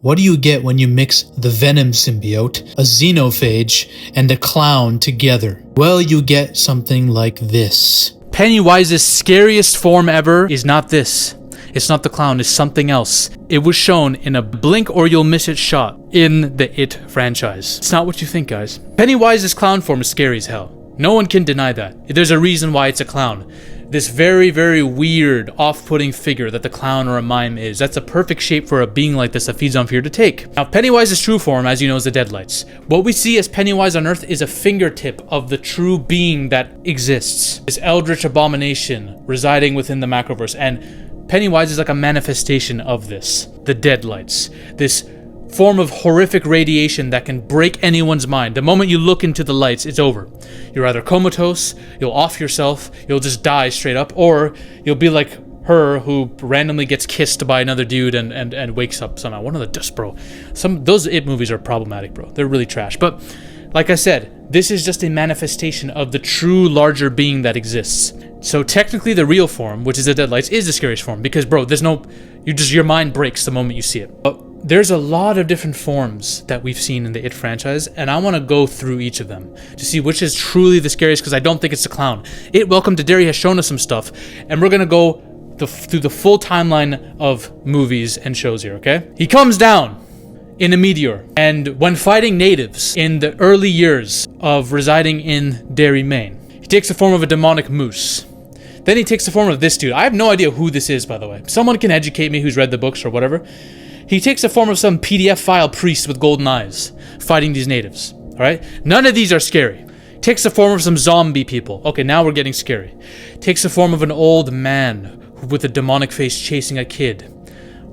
What do you get when you mix the Venom symbiote, a xenophage, and a clown together? Well, you get something like this. Pennywise's scariest form ever is not this. It's not the clown, it's something else. It was shown in a blink or you'll miss it shot in the It franchise. It's not what you think, guys. Pennywise's clown form is scary as hell. No one can deny that. There's a reason why it's a clown. This very, very weird, off-putting figure that the clown or a mime is. That's a perfect shape for a being like this that feeds on fear to take. Now, Pennywise's true form, as you know, is the Deadlights. What we see as Pennywise on Earth is a fingertip of the true being that exists. This eldritch abomination residing within the Macroverse. And Pennywise is like a manifestation of this. The Deadlights. This form of horrific radiation that can break anyone's mind. The moment you look into the lights, it's over. You're either comatose, you'll off yourself, you'll just die straight up, or you'll be like her who randomly gets kissed by another dude and wakes up somehow. One of the dust, bro. Those It movies are problematic, bro. They're really trash. But like I said, this is just a manifestation of the true larger being that exists. So technically the real form, which is the Deadlights, is the scariest form because, bro, there's no... your mind breaks the moment you see it. But there's a lot of different forms that we've seen in the It franchise, and I want to go through each of them to see which is truly the scariest, because I don't think it's the clown. It Welcome to Derry has shown us some stuff, and we're going to go through the full timeline of movies and shows here, okay? He comes down in a meteor, and when fighting natives in the early years of residing in Derry, Maine, he takes the form of a demonic moose. Then he takes the form of this dude. I have no idea who this is, by the way. Someone can educate me who's read the books or whatever. He takes the form of some PDF file priest with golden eyes, fighting these natives, alright? None of these are scary. Takes the form of some zombie people. Okay, now we're getting scary. Takes the form of an old man with a demonic face chasing a kid.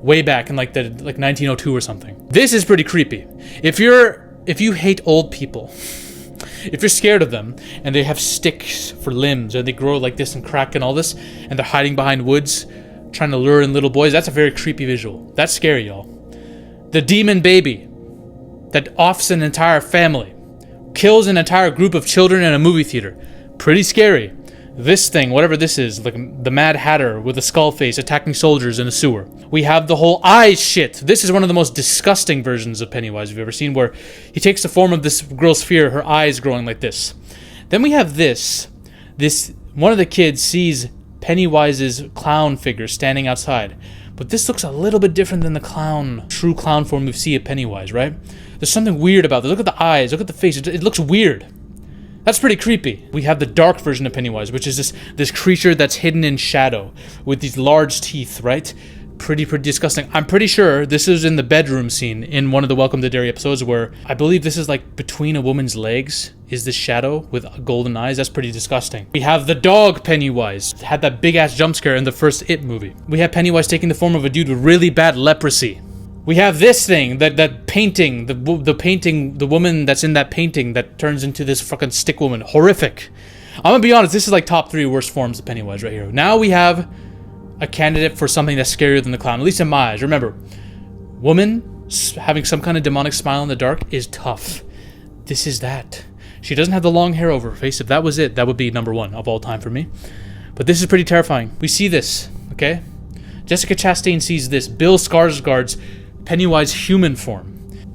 Way back in like 1902 or something. This is pretty creepy. If you hate old people, if you're scared of them, and they have sticks for limbs, and they grow like this and crack and all this, and they're hiding behind woods, trying to lure in little boys, that's a very creepy visual. That's scary, y'all. The demon baby that offs an entire family, kills an entire group of children in a movie theater. Pretty scary. This thing, whatever this is, like the Mad Hatter with a skull face attacking soldiers in a sewer. We have the whole eyes shit. This is one of the most disgusting versions of Pennywise we've ever seen, where he takes the form of this girl's fear, her eyes growing like this. Then we have this, one of the kids sees Pennywise's clown figure standing outside. But this looks a little bit different than the true clown form we see of Pennywise, right? There's something weird about this. Look at the eyes, look at the face, it looks weird. That's pretty creepy. We have the dark version of Pennywise, which is this creature that's hidden in shadow with these large teeth, right? Pretty disgusting. I'm pretty sure this is in the bedroom scene in one of the Welcome to Derry episodes, where I believe this is like between a woman's legs is this shadow with golden eyes. That's pretty disgusting. We have the dog Pennywise. Had that big ass jump scare in the first It movie. We have Pennywise taking the form of a dude with really bad leprosy. We have this thing, that painting, the woman that's in that painting that turns into this fucking stick woman. Horrific. I'm gonna be honest, this is like top 3 worst forms of Pennywise right here. Now we have a candidate for something that's scarier than the clown, at least in my eyes. Remember, woman having some kind of demonic smile in the dark is tough. This is that. She doesn't have the long hair over her face. If that was it, that would be number 1 of all time for me. But this is pretty terrifying. We see this, okay? Jessica Chastain sees this. Bill Skarsgård's Pennywise human form.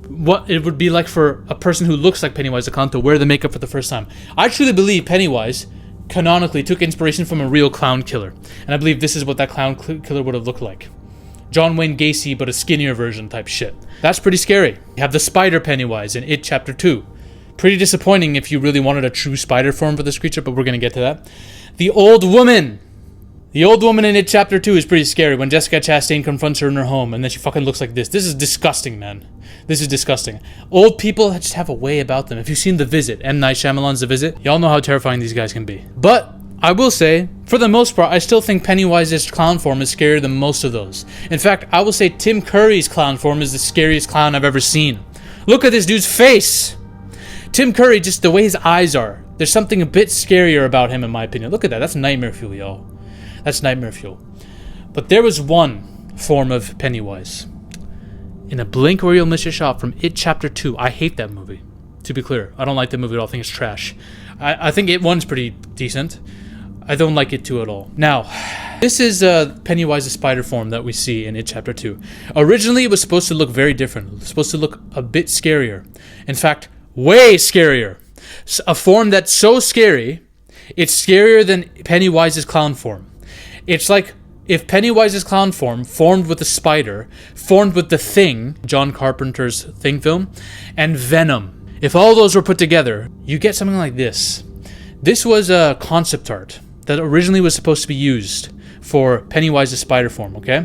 What it would be like for a person who looks like Pennywise the clown to wear the makeup for the first time. I truly believe Pennywise canonically took inspiration from a real clown killer, and I believe this is what that clown killer would have looked like. John Wayne Gacy, but a skinnier version type shit. That's pretty scary. You have the spider Pennywise in It Chapter 2. Pretty disappointing if you really wanted a true spider form for this creature, but we're gonna get to that. The old woman. The old woman in It Chapter 2 is pretty scary when Jessica Chastain confronts her in her home and then she fucking looks like this. This is disgusting, man. This is disgusting. Old people just have a way about them. If you've seen The Visit, M. Night Shyamalan's The Visit, y'all know how terrifying these guys can be. But I will say, for the most part, I still think Pennywise's clown form is scarier than most of those. In fact, I will say Tim Curry's clown form is the scariest clown I've ever seen. Look at this dude's face! Tim Curry, just the way his eyes are, there's something a bit scarier about him in my opinion. Look at that, that's nightmare fuel, y'all. That's nightmare fuel. But there was one form of Pennywise. In a blink or you'll miss your shot from It Chapter 2. I hate that movie, to be clear. I don't like the movie at all. I think it's trash. I think It 1's pretty decent. I don't like It 2 at all. Now, This is Pennywise's spider form that we see in It Chapter 2. Originally, it was supposed to look very different. It was supposed to look a bit scarier. In fact, way scarier. A form that's so scary, it's scarier than Pennywise's clown form. It's like if Pennywise's clown form formed with the spider, formed with the Thing, John Carpenter's Thing film, and Venom. If all those were put together, you get something like this. This was a concept art that originally was supposed to be used for Pennywise's spider form, okay?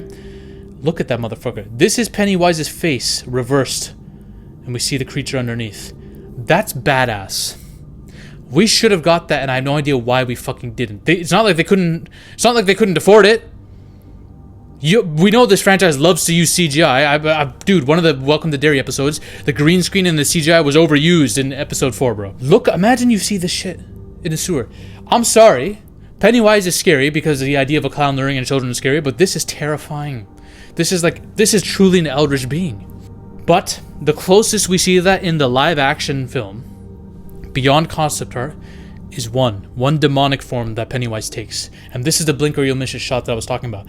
Look at that motherfucker. This is Pennywise's face reversed, and we see the creature underneath. That's badass. We should have got that, and I have no idea why we fucking didn't. It's not like they couldn't afford it. We know this franchise loves to use CGI. Dude, one of the Welcome to Derry episodes, the green screen and the CGI was overused in episode 4, bro. Look, imagine you see this shit in the sewer. I'm sorry. Pennywise is scary because the idea of a clown luring in children is scary, but this is terrifying. This is truly an eldritch being. But the closest we see to that in the live action film, beyond concept art, is one demonic form that Pennywise takes. And this is the blink or you'll miss it shot that I was talking about.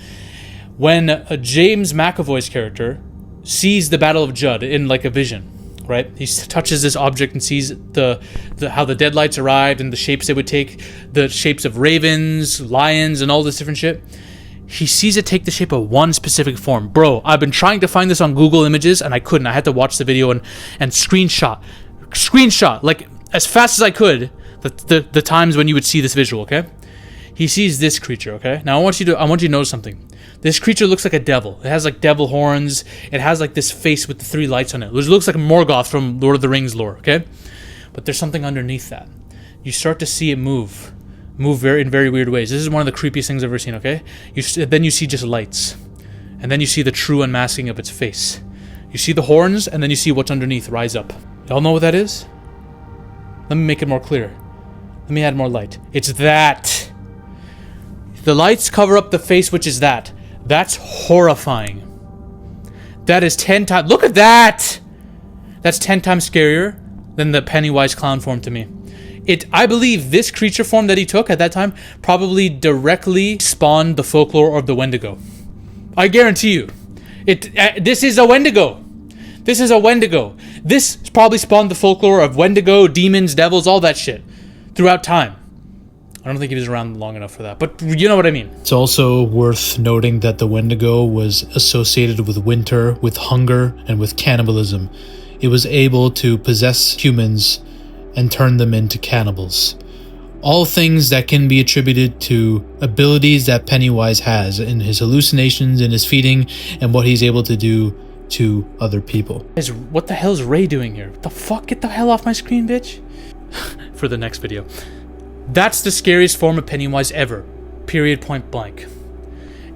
When James McAvoy's character sees the Battle of Judd in like a vision, right? He touches this object and sees how the deadlights arrived and the shapes they would take, the shapes of ravens, lions, and all this different shit. He sees it take the shape of one specific form. Bro, I've been trying to find this on Google Images and I couldn't. I had to watch the video and screenshot, like as fast as I could, the times when you would see this visual, okay? He sees this creature, okay? Now I want you to notice something. This creature looks like a devil. It has like devil horns. It has like this face with the 3 lights on it. It looks like Morgoth from Lord of the Rings lore, okay? But there's something underneath that. You start to see it move in very weird ways. This is one of the creepiest things I've ever seen, okay? Then you see just lights. And then you see the true unmasking of its face. You see the horns, and then you see what's underneath rise up. Y'all know what that is? Let me make it more clear. Let me add more light. It's that. The lights cover up the face, which is that. That's horrifying. That is 10 times... Look at that! That's 10 times scarier than the Pennywise clown form to me. I believe this creature form that he took at that time probably directly spawned the folklore of the Wendigo. I guarantee you. This is a Wendigo. This is a Wendigo. This probably spawned the folklore of Wendigo, demons, devils, all that shit throughout time. I don't think he was around long enough for that, but you know what I mean. It's also worth noting that the Wendigo was associated with winter, with hunger, and with cannibalism. It was able to possess humans and turn them into cannibals. All things that can be attributed to abilities that Pennywise has in his hallucinations, in his feeding, and what he's able to do to other people. What the hell is Ray doing here? What the fuck? Get the hell off my screen, bitch. For the next video. That's the scariest form of Pennywise ever. Period, point blank.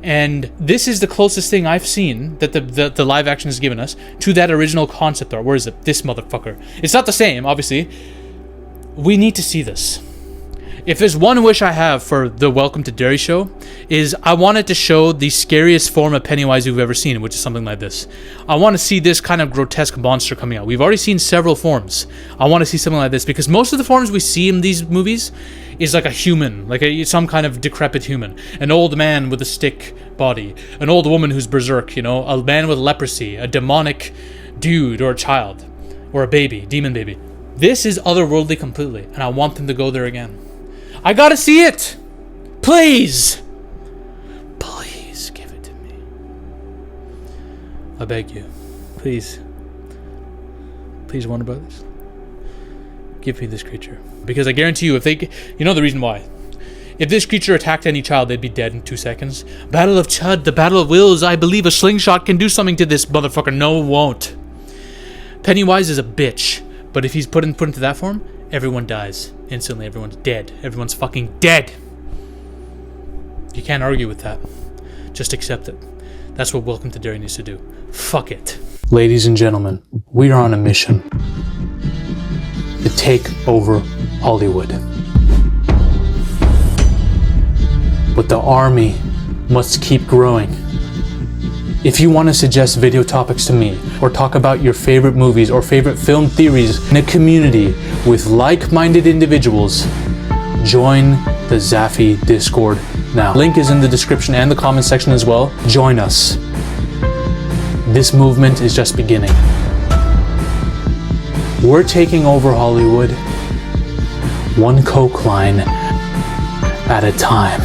And this is the closest thing I've seen that the live action has given us to that original concept art. Where is it? This motherfucker. It's not the same, obviously. We need to see this. If there's one wish I have for the Welcome to Derry show, is I wanted to show the scariest form of Pennywise we've ever seen, which is something like this. I want to see this kind of grotesque monster coming out. We've already seen several forms. I want to see something like this, because most of the forms we see in these movies is like a human, like some kind of decrepit human. An old man with a stick body, an old woman who's berserk, you know, a man with leprosy, a demonic dude or a child, or a baby, demon baby. This is otherworldly completely, and I want them to go there again. I gotta see it! Please! Please give it to me. I beg you. Please. Please, Warner Brothers. Give me this creature. Because I guarantee you, if they... You know the reason why. If this creature attacked any child, they'd be dead in 2 seconds. Battle of Chud, the Battle of Wills. I believe a slingshot can do something to this motherfucker. No, it won't. Pennywise is a bitch. But if he's put into that form, everyone dies. Instantly, everyone's dead. Everyone's fucking dead. You can't argue with that. Just accept it. That's what Welcome to Derry needs to do. Fuck it. Ladies and gentlemen, we are on a mission to take over Hollywood. But the army must keep growing. If you want to suggest video topics to me, or talk about your favorite movies or favorite film theories in a community with like-minded individuals, join the Zafy Discord now. Link is in the description and the comment section as well. Join us. This movement is just beginning. We're taking over Hollywood, one coke line at a time.